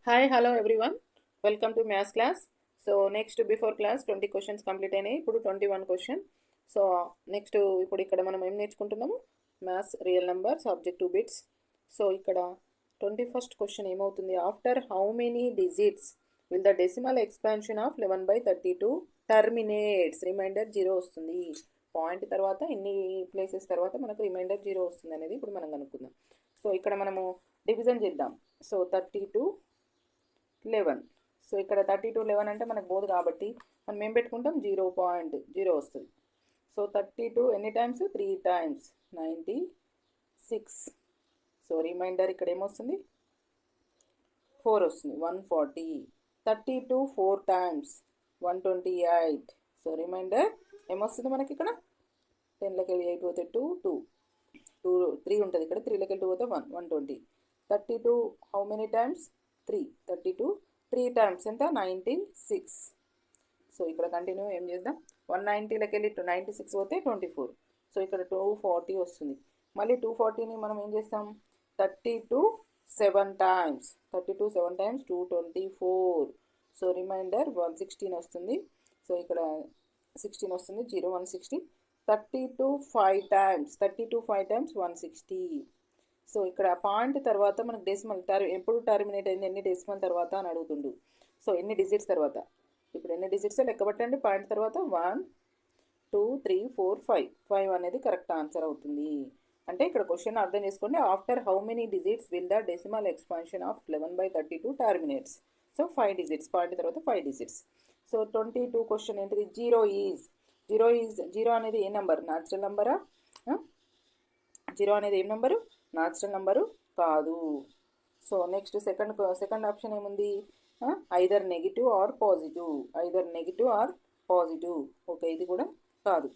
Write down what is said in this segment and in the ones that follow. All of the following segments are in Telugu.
Hi, hello everyone. Welcome to maths class. So next before class 20 questions complete అయినాయి. ఇప్పుడు 21 క్వశ్చన్. సో నెక్స్ట్ ఇప్పుడు ఇక్కడ మనం ఏం నేర్చుకుంటున్నాము, maths real numbers objective bits. So ఇక్కడ 21st క్వశ్చన్ ఏమవుతుంది, after how many digits will the decimal expansion of 11/32 terminates. Remainder 0 వస్తుంది. పాయింట్ తర్వాత ఎన్ని ప్లేసెస్ తర్వాత మనకు రిమైండర్ 0 వస్తుంది అనేది ఇప్పుడు మనం కనుక్కుందాం. సో ఇక్కడ మనము డివిజన్ చేద్దాం. సో 32/11. సో ఇక్కడ 32/11 అంటే మనకు పోదు కాబట్టి మనం ఏం పెట్టుకుంటాం, 0.0 వస్తుంది. సో 32 ఎన్ని టైమ్స్, 3 టైమ్స్ 96. సో రిమైండర్ ఇక్కడ ఏమొస్తుంది, 4 వస్తుంది, 140. 32 4 టైమ్స్ 128. సో రిమైండర్ ఏమొస్తుంది మనకి ఇక్కడ, 10లోకి వెళ్ళి 8 పోతే 2 3 ఉంటుంది, ఇక్కడ 3లోకి వెళ్ళి 2 పోతే 1 120. 32 హౌ మెనీ టైమ్స్, 3. 32 3 టైమ్స్ ఎంత, 96. సో ఇక్కడ కంటిన్యూ ఏం చేద్దాం, 190లోకి వెళ్ళి 96 పోతే 24. సో ఇక్కడ 240 వస్తుంది. మళ్ళీ 240ని మనం ఏం చేస్తాం, 32 7 టైమ్స్ 224. సో రిమైండర్ 116 వస్తుంది. సో ఇక్కడ 16 వస్తుంది, 0 160. 32 5 టైమ్స్ 160. సో ఇక్కడ పాయింట్ తర్వాత మనకు డెసిమల్ ఎప్పుడు టర్మినేట్ అయింది, ఎన్ని డెసిమల్ తర్వాత అని అడుగుతుండు. సో ఎన్ని డిజిట్స్ తర్వాత, ఇప్పుడు ఎన్ని డిజిట్స్ లెక్క పెట్టండి. పాయింట్ తర్వాత 1 2 3 4 5 అనేది కరెక్ట్ ఆన్సర్ అవుతుంది. అంటే ఇక్కడ క్వశ్చన్ అర్థం చేసుకోండి, after how many digits will the decimal expansion of 11/32 terminates. So 5 digits, point తర్వాత 5 డిజిట్స్. సో 22 క్వశ్చన్ ఏంటిది, జీరో అనేది ఏ నెంబర్, న్యాచురల్ నెంబరా? జీరో అనేది ఏం నెంబరు, న్యాచురల్ నెంబరు కాదు. సో నెక్స్ట్ సెకండ్ ఆప్షన్ ఏముంది, either negative or positive. Okay, ఇది కూడా కాదు.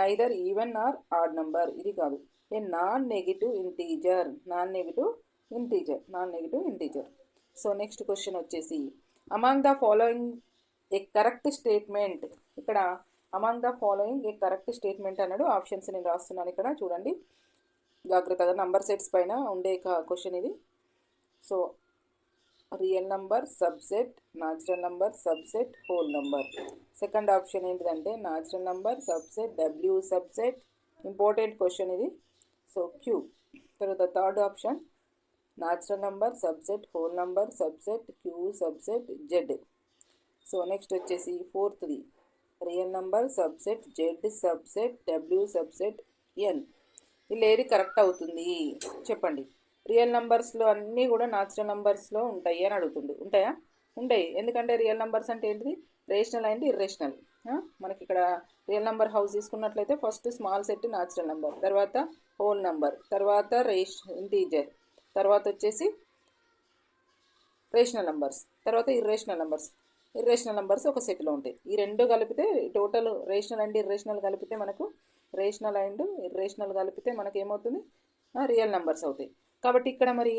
Neither even or odd number, ఇది కాదు. A non negative integer. So next question వచ్చేసి, among the following A correct statement. ఇక్కడ among the following A correct statement అన్నాడు. ఆప్షన్స్ నేను రాస్తున్నాను ఇక్కడ చూడండి జాగ్రత్తగా, నంబర్ సెట్స్ పైన ఉండే క్వశ్చన్ ఇది. So real number subset, natural number subset, whole number. Second option ఏంటిదంటే natural number subset, W subset. Important question ఇది. So Q. తర్వాత third option natural number subset, whole number subset, Q subset, Z. So next వచ్చేసి ఫోర్త్ది real number subset, Z subset, W subset, N. వీళ్ళు ఏది కరెక్ట్ అవుతుంది చెప్పండి. రియల్ నెంబర్స్లో అన్నీ కూడా న్యాచురల్ నెంబర్స్లో ఉంటాయి అని అడుగుతుండు. ఉంటాయా? ఉంటాయి. ఎందుకంటే రియల్ నెంబర్స్ అంటే ఏంటిది, రేషనల్ అండ్ ఇర్రేషనల్. మనకి ఇక్కడ రియల్ నెంబర్ హౌస్ తీసుకున్నట్లయితే first small set natural number, తర్వాత హోల్ నెంబర్, తర్వాత ఇంటీజర్, తర్వాత వచ్చేసి రేషనల్ నెంబర్స్, తర్వాత ఇర్రేషనల్ నెంబర్స్ ఒక సెట్లో ఉంటాయి. ఈ రెండు కలిపితే టోటల్ రేషనల్ అండ్ ఇర్రేషనల్ కలిపితే మనకు రేషనల్ అండ్ ఇర్రేషనల్ కలిపితే మనకి ఏమవుతుంది, రియల్ నెంబర్స్ అవుతాయి. కాబట్టి ఇక్కడ మరి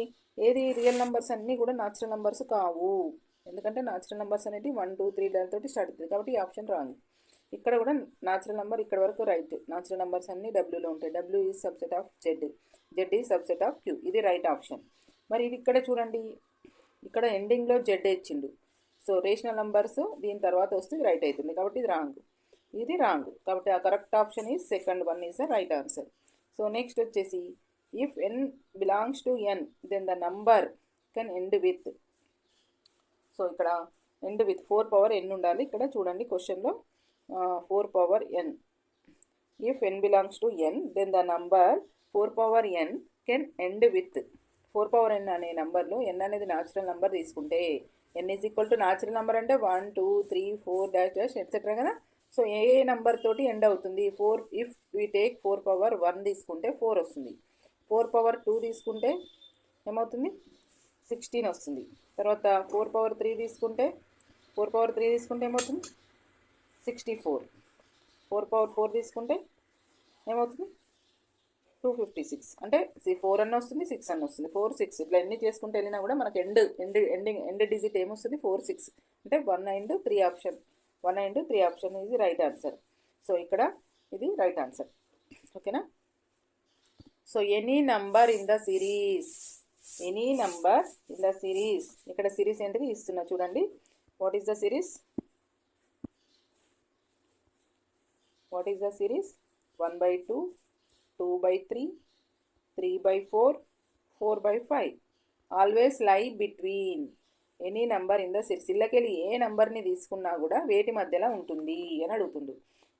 ఏది రియల్ నెంబర్స్ అన్నీ కూడా న్యాచురల్ నెంబర్స్ కావు. ఎందుకంటే న్యాచురల్ నెంబర్స్ అనేవి 1 2 3 దానితో స్టార్ట్ అవుతుంది. కాబట్టి ఈ ఆప్షన్ రాంగ్. ఇక్కడ కూడా న్యాచురల్ నెంబర్ ఇక్కడ వరకు రైట్. న్యాచురల్ నెంబర్స్ అన్నీ డబ్ల్యూలో ఉంటాయి. W is subset of Z is subset of Q. ఇది రైట్ ఆప్షన్. మరి ఇది ఇక్కడ చూడండి, ఇక్కడ ఎండింగ్లో జెడ్ ఇచ్చిండు. సో రేషనల్ నెంబర్స్ దీని తర్వాత వస్తే రైట్ అవుతుంది. కాబట్టి ఇది రాంగ్. కాబట్టి ఆ correct option is second one is the right answer. So next వచ్చేసి, if n belongs to n then the number can end with. So ఇక్కడ ఎండ్ విత్ 4 పవర్ n ఉండాలి. ఇక్కడ చూడండి క్వశ్చన్లో 4 power n. If n belongs to n then the number 4 power n can end with. 4 power n అనే నెంబర్లో n అనేది న్యాచురల్ నెంబర్ తీసుకుంటే n is equal to natural number అంటే 1 2 3 4 డాష్ ఎట్సెట్రా కదా. సో ఏ నెంబర్ తోటి ఎండ్ అవుతుంది, 4. ఇఫ్ వీ టేక్ 4 పవర్ 1 తీసుకుంటే 4 వస్తుంది. 4 పవర్ 2 తీసుకుంటే ఏమవుతుంది, 16 వస్తుంది. తర్వాత 4 పవర్ 3 తీసుకుంటే ఏమవుతుంది, 64. 4 పవర్ 4 తీసుకుంటే ఏమవుతుంది, 256. అంటే 4 అన్న వస్తుంది, 6 అన్న వస్తుంది. 4 6 ఇట్లా ఎన్ని చేసుకుంటే వెళ్ళినా కూడా మనకు ఎండ్ డిజిట్ ఏమొస్తుంది, 4 6. అంటే 1 and 3 ఆప్షన్. 1 and 3 ఆప్షన్ ఇది రైట్ ఆన్సర్. సో ఇక్కడ ఇది రైట్ ఆన్సర్. ఓకేనా. So any number in the series any number in the series. ఇక్కడ సిరీస్ ఏంటిది ఇస్తున్నా చూడండి. What is the series? What is the series? 1/2, 2/3, 3/4, 4/5. Always lie between any number in the series. ఇళ్ళకెళ్ళి ఏ నెంబర్ని తీసుకున్నా కూడా వేటి మధ్యలో ఉంటుంది అని అడుగుతుండు.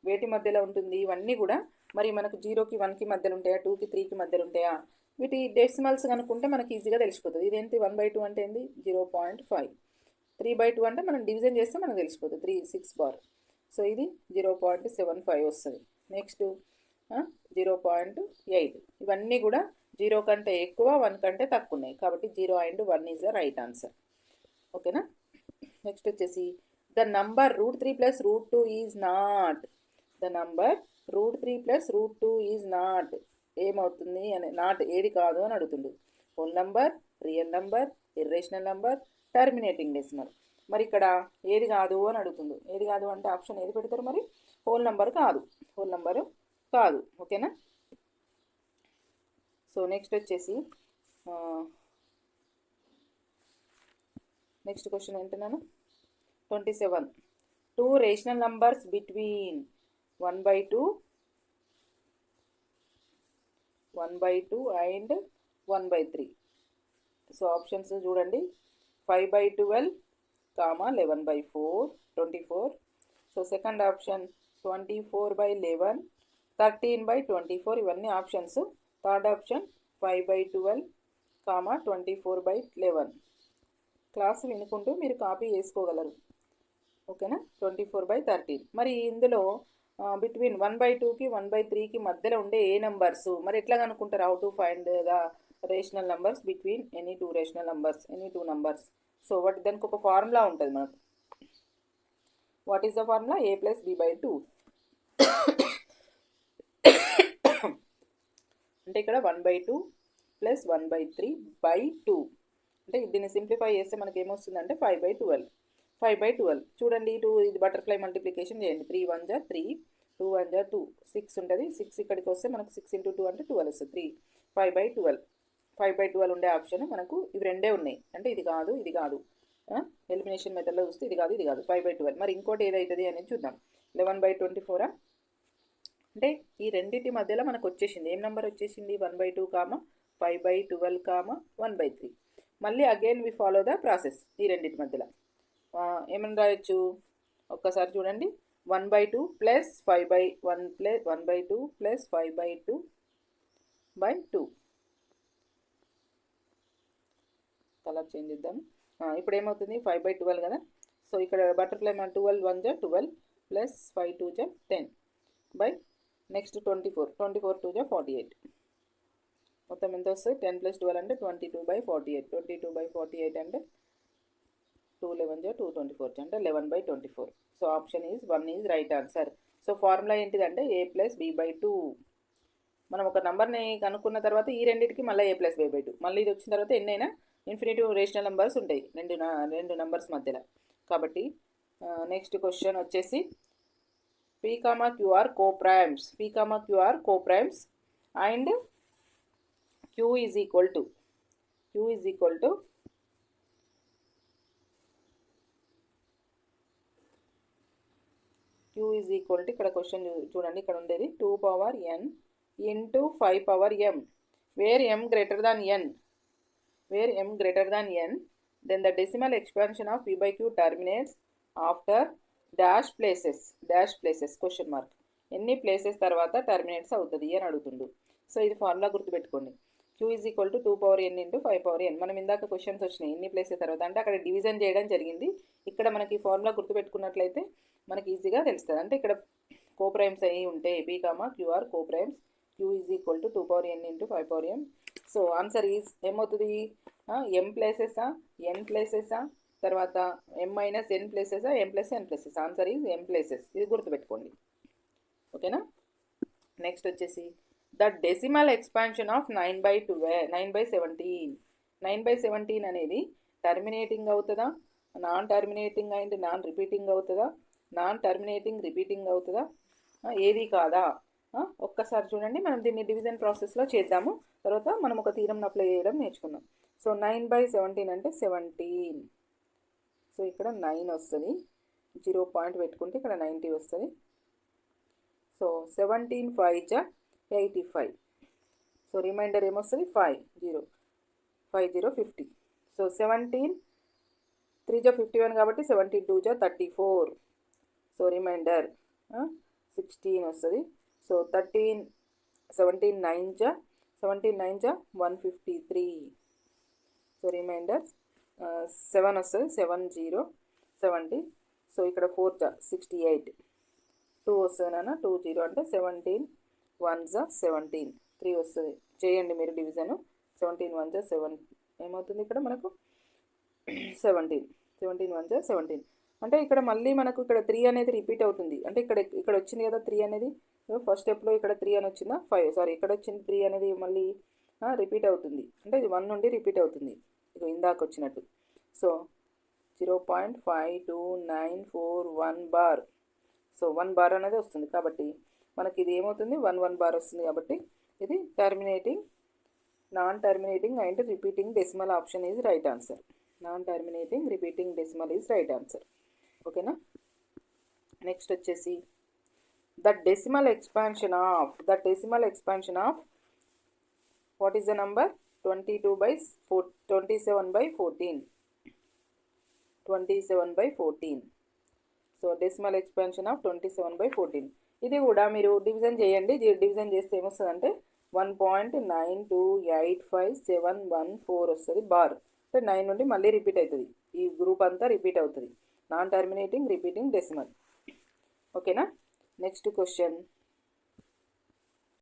వేటి మధ్యలో ఉంటుంది? ఇవన్నీ కూడా మరి మనకు 0కి 1కి మధ్యలో ఉంటాయా, 2కి 3కి మధ్యలో ఉంటాయా? వీటి డెసిమల్స్ కనుక్కుంటే మనకి ఈజీగా తెలిసిపోతుంది. ఇదేంటి 1/2 అంటే ఏంది? 0.5. 3/2 అంటే మనం డివిజన్ చేస్తే మనకు తెలిసిపోతుంది. 3 6 బార్. సో ఇది 0.75 వస్తుంది. నెక్స్ట్ 0.8. ఇవన్నీ కూడా 0 కంటే ఎక్కువ, 1 కంటే తక్కువ ఉన్నాయి. కాబట్టి 0 and 1 is the right answer. ఓకేనా? నెక్స్ట్ వచ్చేసి the number √3 + √2 is not. The number √3 + √2 is not ఏమవుతుంది అని, నాట్ ఏది కాదు అని అడుగుతుండు. Whole number, real number, irrational number, terminating decimal. మరి ఇక్కడ ఏది కాదు అని అడుగుతుండు. ఏది కాదు అంటే ఆప్షన్ ఏది పెడతారు మరి? హోల్ నంబర్ కాదు. హోల్ నంబరు కాదు. ఓకేనా? సో నెక్స్ట్ వచ్చేసి నెక్స్ట్ క్వశ్చన్ ఏంటన్నాను? 27. 2 rational numbers between 1/2 and 1/3. So options చూడండి. 5/12, 11/4, 24. So second option 24/11, 13/24. ఇవన్నీ ఆప్షన్స్. Third option 5/12, 24/11. క్లాస్ వినుకుంటూ మీరు కాపీ చేసుకోగలరు. ఓకేనా? 24/13. మరి ఇందులో బిట్వీన్ 1/2కి 1/3కి మధ్యలో ఉండే ఏ నెంబర్స్ మరి ఎట్లా కనుక్కుంటారు? How to find the rational numbers between any 2 rational numbers, any 2 numbers. So దానికి ఒక ఫార్ములా ఉంటుంది మనకు. What is the formula? a + b/2. అంటే ఇక్కడ 1/2 + 1/3/2. అంటే దీన్ని సింప్లిఫై చేస్తే మనకి ఏమొస్తుందంటే 5/12. 5/12 చూడండి. ఇది బటర్ఫ్లై మల్టిప్లికేషన్ చేయండి. 3 1 = 3, 2 1 = 2, 6 ఉంటుంది. 6 ఇక్కడికి వస్తే మనకు 6 × 2 అంటే 12 వస్తుంది. 3 5/12. 5/12 ఉండే ఆప్షన్ మనకు ఇవి రెండే ఉన్నాయి. అంటే ఇది కాదు, ఇది కాదు. ఎలిమినేషన్ మెథడ్లో చూస్తే ఇది కాదు, ఇది కాదు. 5/12. మరి ఇంకోటి ఏదవుతుంది అనేది చూద్దాం. 11/24. అంటే ఈ రెండింటి మధ్యలో మనకు వచ్చేసింది ఏం నెంబర్ వచ్చేసింది? 1/2, 5/12, 1/3. మళ్ళీ again we follow the process. ఈ రెండింటి మధ్యలో ఏమని రాయొచ్చు? ఒక్కసారి చూడండి. 1/2 + 1/2 + 5/2/2. కలర్ చేంజ్ చేద్దాం. ఇప్పుడు ఏమవుతుంది? 5/12 కదా. సో ఇక్కడ బటర్ఫ్లై 12 1 = 12 + 5 2 = 10 బై నెక్స్ట్ 24. 24 2 = 48. మొత్తం ఎంత వస్తుంది? 10 + 12 అంటే 22/48. 22/48 అంటే 2 11 = 224 అంటే 11/24. So option is 1 is right answer. So formula ఏంటిదంటే a + b/2. మనం ఒక నెంబర్ని కనుక్కున్న తర్వాత ఈ రెండింటికి మళ్ళీ a + b/2. మళ్ళీ ఇది వచ్చిన తర్వాత ఎన్నైనా ఇన్ఫినిటివ్ రేషనల్ నెంబర్స్ ఉంటాయి రెండు నెంబర్స్ మధ్యలో. కాబట్టి నెక్స్ట్ క్వశ్చన్ వచ్చేసి p, q are co-primes. p, q are co-primes and q is equal to ఇక్కడ క్వశ్చన్ చూడండి. ఇక్కడ ఉండేది 2^n × 5^m. Where m greater than n, then the decimal expansion of p/q terminates after dash places question mark. ఎన్ని ప్లేసెస్ తర్వాత టర్మినేట్స్ అవుతుంది అని అడుగుతుండు. సో ఇది ఫార్ములా గుర్తుపెట్టుకోండి. q = 2^n × 5^n. మనం ఇందాక క్వశ్చన్స్ వచ్చినాయి ఎన్ని ప్లేసెస్ తర్వాత అంటే అక్కడ డివిజన్ చేయడం జరిగింది. ఇక్కడ మనకి ఫార్ములా గుర్తుపెట్టుకున్నట్లయితే మనకి ఈజీగా తెలుస్తుంది. అంటే ఇక్కడ కోప్రైమ్స్ అయ్యి ఉంటే p, q are coprimes. q = 2^n × 5^m. So answer is ఏమవుతుంది? m ప్లేసెసా, n ప్లేసెసా, తర్వాత m - n ప్లేసెసా, m + n places. Answer is m places. ఇది గుర్తుపెట్టుకోండి. ఓకేనా? నెక్స్ట్ వచ్చేసి ద డెసిమల్ ఎక్స్పాన్షన్ ఆఫ్ 9/17. 9/17 అనేది టర్మినేటింగ్ అవుతుందా, non terminating and non repeating అవుతుందా, నాన్ టర్మినేటింగ్ రిపీటింగ్ అవుతుందా, ఏది కాదా ఒక్కసారి చూడండి, మనం దీన్ని డివిజన్ ప్రాసెస్లో చేద్దాము. తర్వాత మనం ఒక థీరంని అప్లై చేయడం నేర్చుకుందాం. సో 9/17 అంటే 17. సో ఇక్కడ 9 వస్తుంది, 0 పాయింట్ పెట్టుకుంటే ఇక్కడ 90 వస్తుంది. సో 17 5 జా 85. సో రిమైండర్ ఏమొస్తుంది 5 0 5 0 50. సో 17 3 జా 51 కాబట్టి 17 2 జా 34. సో రిమైండర్ 16 వస్తుంది. సో 17 9 జా 153. సో రిమైండర్ 7 వస్తుంది, 7 0 70. సో ఇక్కడ 4 జా 68. 2 వస్తుంది నాన్న, 2 0 అంటే 17 1 జా 17. 3 వస్తుంది. చేయండి మీరు డివిజను. 17 1 జా 7 ఏమవుతుంది ఇక్కడ మనకు 17 1 జా 17. అంటే ఇక్కడ మళ్ళీ మనకు ఇక్కడ 3 అనేది రిపీట్ అవుతుంది. అంటే ఇక్కడ వచ్చింది కదా 3 అనేది, ఫస్ట్ స్టెప్లో ఇక్కడ 3 అని వచ్చిందా 5 సారీ ఇక్కడ వచ్చింది 3 అనేది మళ్ళీ రిపీట్ అవుతుంది. అంటే ఇది 1 నుండి రిపీట్ అవుతుంది, ఇది ఇందాక వచ్చినట్టు. So 0.5294 bar. సో 1 బార్ అనేది వస్తుంది కాబట్టి మనకి ఇది ఏమవుతుంది 1 బార్ వస్తుంది. కాబట్టి ఇది non terminating and repeating decimal option is right answer. Non terminating repeating decimal is right answer. ఓకేనా. నెక్స్ట్ వచ్చేసి the decimal expansion of what is the number 27/14. So decimal expansion of 27/14. ఇది కూడా మీరు డివిజన్ చేయండి. డివిజన్ చేస్తే ఏమొస్తుందంటే 1.92857114 వస్తుంది బార్. అంటే 9 నుండి మళ్ళీ రిపీట్ అవుతుంది, ఈ గ్రూప్ అంతా రిపీట్ అవుతుంది. Non terminating repeating decimal. ఓకేనా. Next question